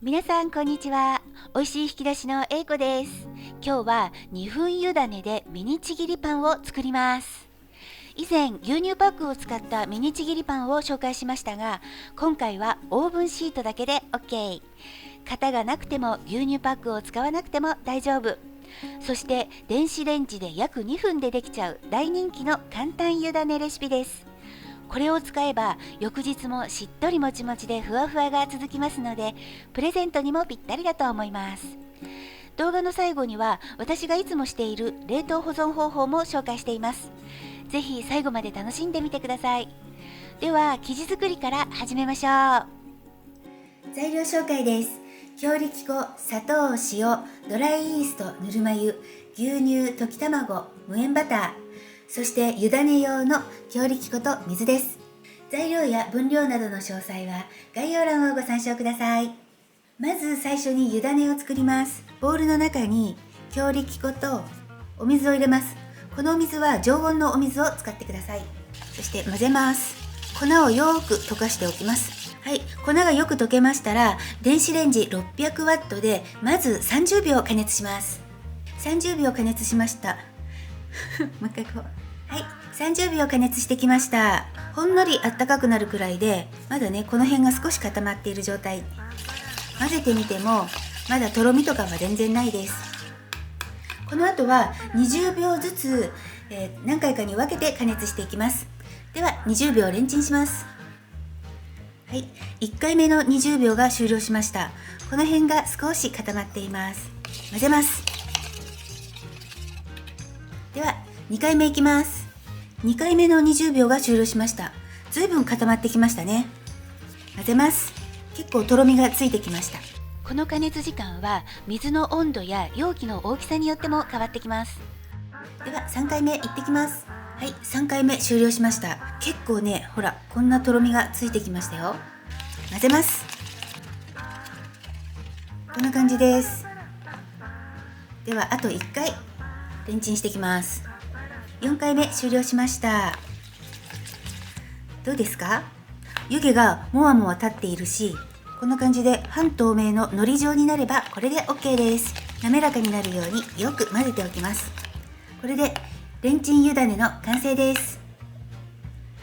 皆さんこんにちは。美味しい引き出しのA子です。今日は2分湯種でミニちぎりパンを作ります。以前牛乳パックを使ったミニちぎりパンを紹介しましたが、今回はオーブンシートだけで OK。 型がなくても牛乳パックを使わなくても大丈夫。そして電子レンジで約2分でできちゃう大人気の簡単湯種レシピです。これを使えば翌日もしっとりもちもちでふわふわが続きますので、プレゼントにもぴったりだと思います。動画の最後には私がいつもしている冷凍保存方法も紹介しています。ぜひ最後まで楽しんでみてください。では生地作りから始めましょう。材料紹介です。強力粉、砂糖、塩、ドライイースト、ぬるま湯、牛乳、溶き卵、無塩バター、そして湯種用の強力粉と水です。材料や分量などの詳細は概要欄をご参照ください。まず最初に湯種を作ります。ボウルの中に強力粉とお水を入れます。このお水は常温のお水を使ってください。そして混ぜます。粉をよーく溶かしておきます。はい、粉がよく溶けましたら電子レンジ600ワットでまず30秒加熱します。30秒加熱しましたもう一回こう、はい、30秒加熱してきました。ほんのりあったかくなるくらいで、まだねこの辺が少し固まっている状態。混ぜてみてもまだとろみとかは全然ないです。この後は20秒ずつ、何回かに分けて加熱していきます。では20秒レンチンします。はい、1回目の20秒が終了しました。この辺が少し固まっています。混ぜます。では2回目いきます。2回目の20秒が終了しました。ずいぶん固まってきましたね。混ぜます。結構とろみがついてきました。この加熱時間は水の温度や容器の大きさによっても変わってきます。では3回目いってきます。はい、3回目終了しました。結構ね、ほらこんなとろみがついてきましたよ。混ぜます。こんな感じです。ではあと1回レンチンしていきます。4回目終了しました。どうですか？湯気がもわもわ立っているし、こんな感じで半透明の海苔状になればこれで OK です。滑らかになるようによく混ぜておきます。これでレンチン湯種の完成です。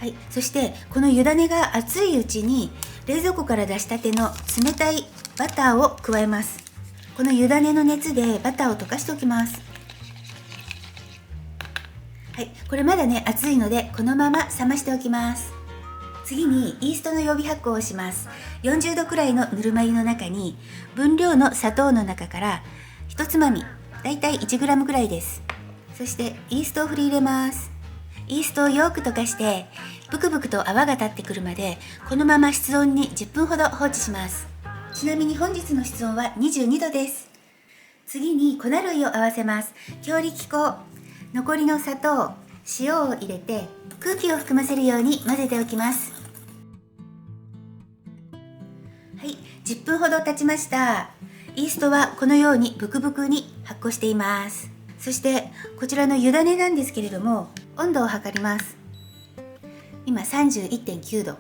はい、そしてこの湯種が熱いうちに冷蔵庫から出したての冷たいバターを加えます。この湯種の熱でバターを溶かしておきます。はい、これまだね熱いのでこのまま冷ましておきます。次にイーストの予備発酵をします。40度くらいのぬるま湯の中に分量の砂糖の中から1つまみ、だいたい 1g くらいです。そしてイーストを振り入れます。イーストをよく溶かしてブクブクと泡が立ってくるまでこのまま室温に10分ほど放置します。ちなみに本日の室温は22度です。次に粉類を合わせます。強力粉、残りの砂糖、塩を入れて空気を含ませるように混ぜておきます。はい、10分ほど経ちました。イーストはこのようにブクブクに発酵しています。そしてこちらの湯種なんですけれども、温度を測ります。今 31.9 度、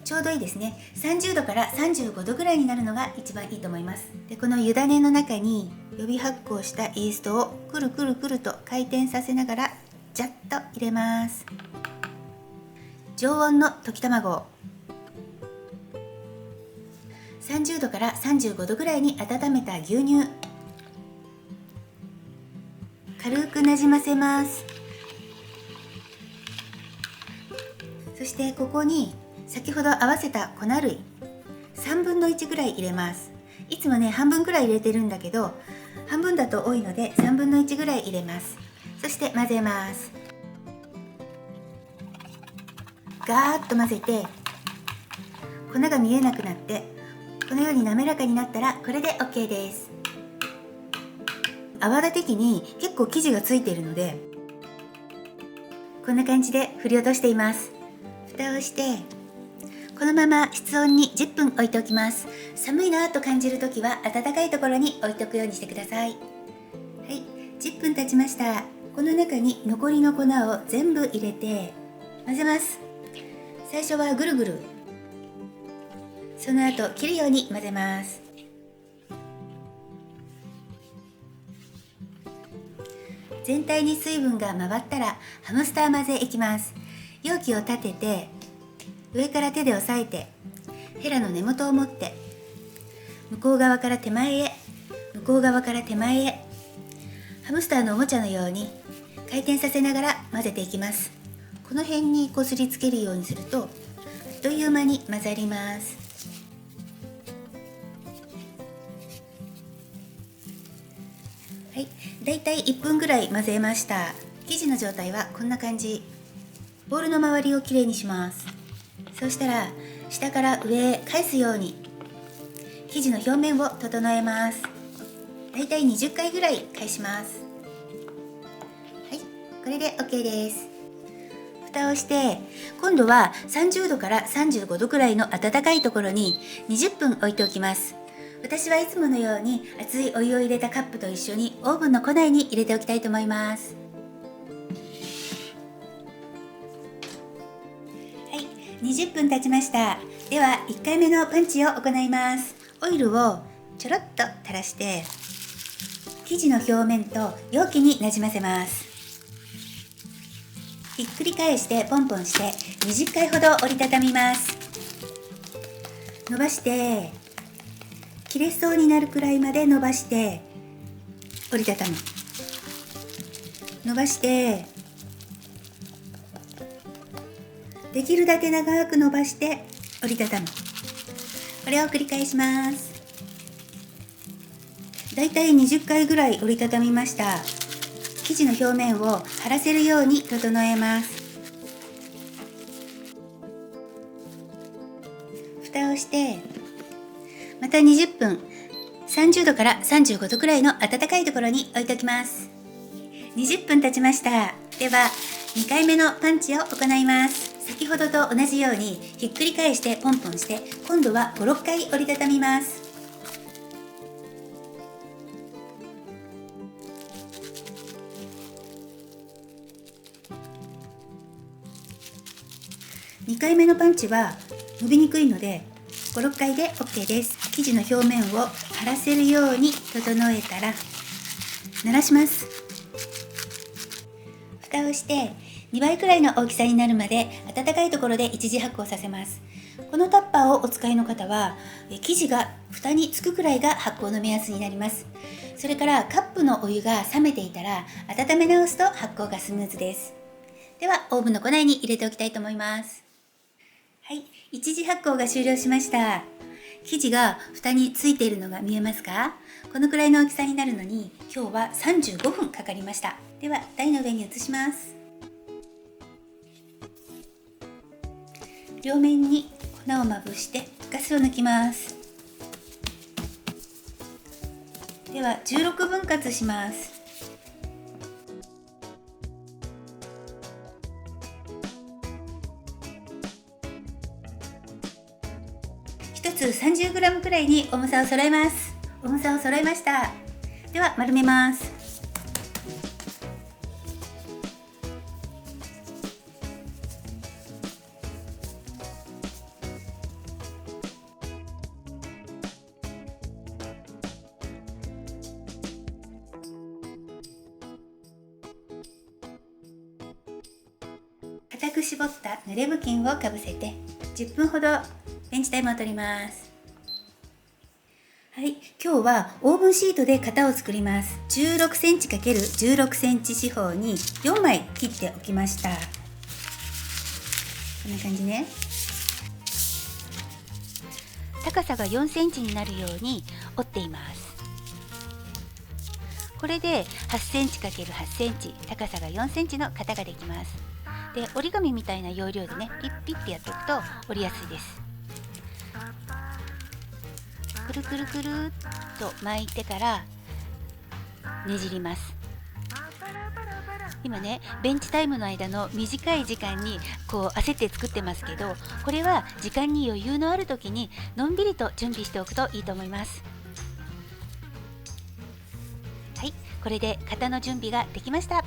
ちょうどいいですね。30度から35度ぐらいになるのが一番いいと思います。でこの湯種の中に予備発酵したイーストをくるくるくると回転させながらジャッと入れます。常温の溶き卵、30度から35度ぐらいに温めた牛乳、軽くなじませます。そしてここに先ほど合わせた粉類3分の1ぐらい入れます。いつもね半分くらい入れてるんだけど、半分だと多いので3分の1ぐらい入れます。そして混ぜます。ガーッと混ぜて粉が見えなくなってこのように滑らかになったらこれで OK です。泡立て器に結構生地がついているのでこんな感じで振り落としています。蓋をしてこのまま室温に10分置いておきます。寒いなと感じるときは暖かいところに置いておくようにしてください。はい、10分経ちました。この中に残りの粉を全部入れて混ぜます。最初はぐるぐる、その後切るように混ぜます。全体に水分が回ったらハムスター混ぜいきます。容器を立てて上から手で押さえてヘラの根元を持って向こう側から手前へ向こう側から手前へハムスターのおもちゃのように回転させながら混ぜていきます。この辺にこすりつけるようにするとあっという間に混ざります。はい、だいたい1分ぐらい混ぜました。生地の状態はこんな感じ。ボウルの周りをきれいにします。そうしたら下から上へ返すように生地の表面を整えます。だいたい20回ぐらい返します。はい、これで OK です。蓋をして今度は30度から35度くらいの温かいところに20分置いておきます。私はいつものように熱いお湯を入れたカップと一緒にオーブンの庫内に入れておきたいと思います。はい、20分経ちました。では1回目のパンチを行います。オイルをちょろっと垂らして生地の表面と容器になじませます。ひっくり返してポンポンして20回ほど折りたたみます。伸ばして切れそうになるくらいまで伸ばして折りたたむ。伸ばしてできるだけ長く伸ばして折りたたむ。これを繰り返します。だいたい20回ぐらい折りたたみました。生地の表面を張らせるように整えます。蓋をしてまた20分30度から35度くらいの暖かいところに置いておきます。20分経ちました。では2回目のパンチを行います。先ほどと同じようにひっくり返してポンポンして今度は 5,6 回折りたたみます。2回目のパンチは伸びにくいので 5,6 回で OK です。生地の表面を張らせるように整えたら慣らします。蓋をして2倍くらいの大きさになるまで温かいところで一時発酵させます。このタッパーをお使いの方は生地が蓋につくくらいが発酵の目安になります。それからカップのお湯が冷めていたら温め直すと発酵がスムーズです。ではオーブンの庫内に入れておきたいと思います。はい、一次発酵が終了しました。生地が蓋についているのが見えますか？このくらいの大きさになるのに今日は35分かかりました。では台の上に移します。両面に粉をまぶしてガスを抜きます。では16分割します。1つ 30g くらいに重さを揃えます。重さを揃えました。では丸めます。固く絞った濡れ布巾をかぶせて10分ほどベンチタイムを取ります。はい、今日はオーブンシートで型を作ります。16センチ ×16 センチ四方に4枚切っておきました。こんな感じね。高さが4センチになるように折っています。これで8センチ ×8 センチ、高さが4センチの型ができます。で、折り紙みたいな要領でね、ピッピッてやっておくと折りやすいです。くるくるくるっと巻いてからねじります。今ね、ベンチタイムの間の短い時間にこう焦って作ってますけど、これは時間に余裕のある時にのんびりと準備しておくといいと思います。はい、これで型の準備ができました。はい、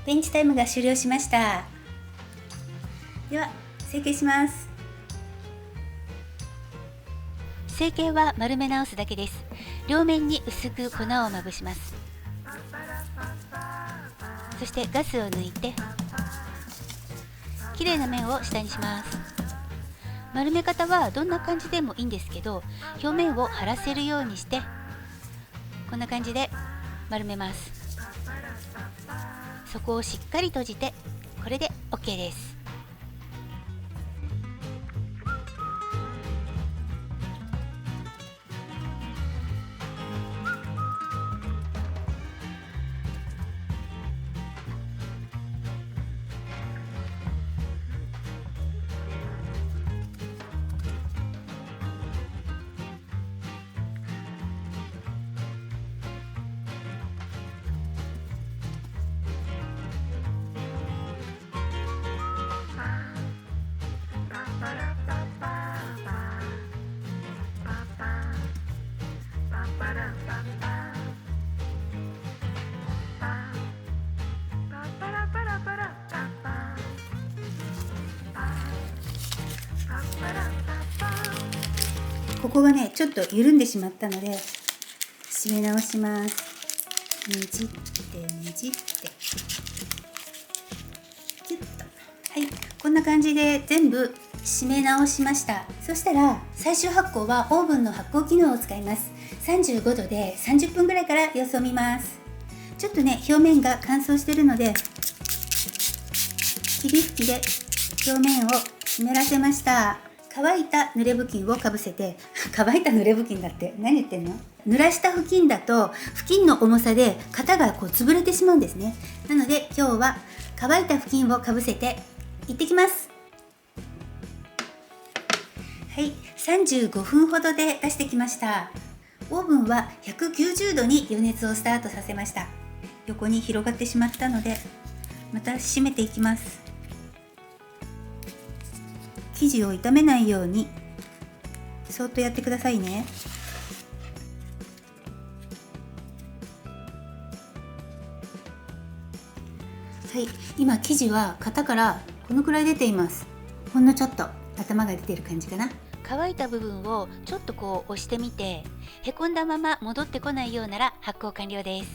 ベンチタイムが終了しました。では成形します。成形は丸め直すだけです。両面に薄く粉をまぶします。そしてガスを抜いてきれいな面を下にします。丸め方はどんな感じでもいいんですけど、表面を張らせるようにしてこんな感じで丸めます。底をしっかり閉じて、これで OK です。ここがねちょっと緩んでしまったので締め直します。ねじってねじってキュッと、はい、こんな感じで全部締め直しました。そしたら最終発酵はオーブンの発酵機能を使います。35度で30分ぐらいから様子を見ます。ちょっとね表面が乾燥しているので霧吹きで表面を湿らせました。乾いた濡れ布巾をかぶせて乾いた濡れ布巾だって何言ってんの。濡らした布巾だと布巾の重さで型がこう潰れてしまうんですね。なので今日は乾いた布巾をかぶせて行ってきます。はい、35分ほどで出してきました。オーブンは190度に予熱をスタートさせました。横に広がってしまったのでまた閉めていきます。生地を傷めないようにそっとやってくださいね。はい、今生地は型からこのくらい出ています。ほんのちょっと頭が出てる感じかな。乾いた部分をちょっとこう押してみて、へこんだまま戻ってこないようなら発酵完了です。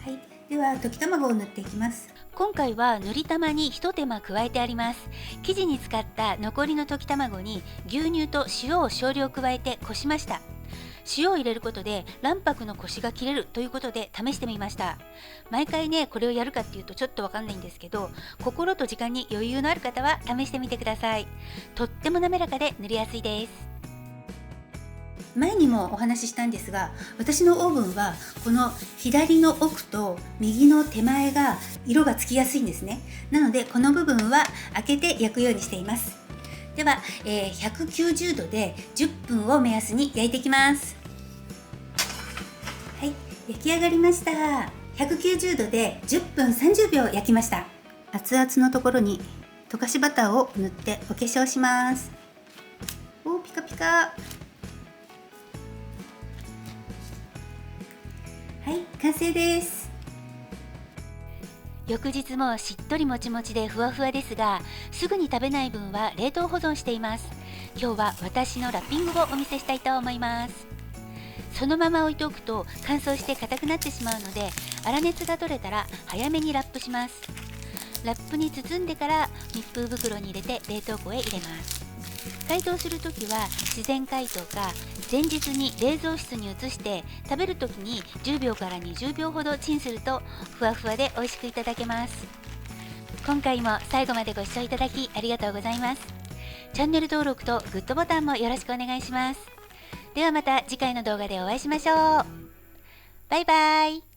はい、では溶き卵を塗っていきます。今回は塗り玉に一手間加えてあります。生地に使った残りの溶き卵に牛乳と塩を少量加えてこしました。塩を入れることで卵白のコシが切れるということで試してみました。毎回ねこれをやるかっていうとちょっとわかんないんですけど、心と時間に余裕のある方は試してみてください。とっても滑らかで塗りやすいです。前にもお話ししたんですが、私のオーブンはこの左の奥と右の手前が色がつきやすいんですね。なのでこの部分は開けて焼くようにしています。では、190度で10分を目安に焼いていきます。はい、焼き上がりました。190度で10分30秒焼きました。熱々のところに溶かしバターを塗ってお化粧します。おー、ピカピカ。はい、完成です。翌日もしっとりもちもちでふわふわですが、すぐに食べない分は冷凍保存しています。今日は私のラッピングをお見せしたいと思います。そのまま置いておくと乾燥して硬くなってしまうので、粗熱が取れたら早めにラップします。ラップに包んでから密封袋に入れて冷凍庫へ入れます。解凍するときは自然解凍か前日に冷蔵室に移して食べるときに10秒から20秒ほどチンするとふわふわで美味しくいただけます。今回も最後までご視聴いただきありがとうございます。チャンネル登録とグッドボタンもよろしくお願いします。ではまた次回の動画でお会いしましょう。バイバイ。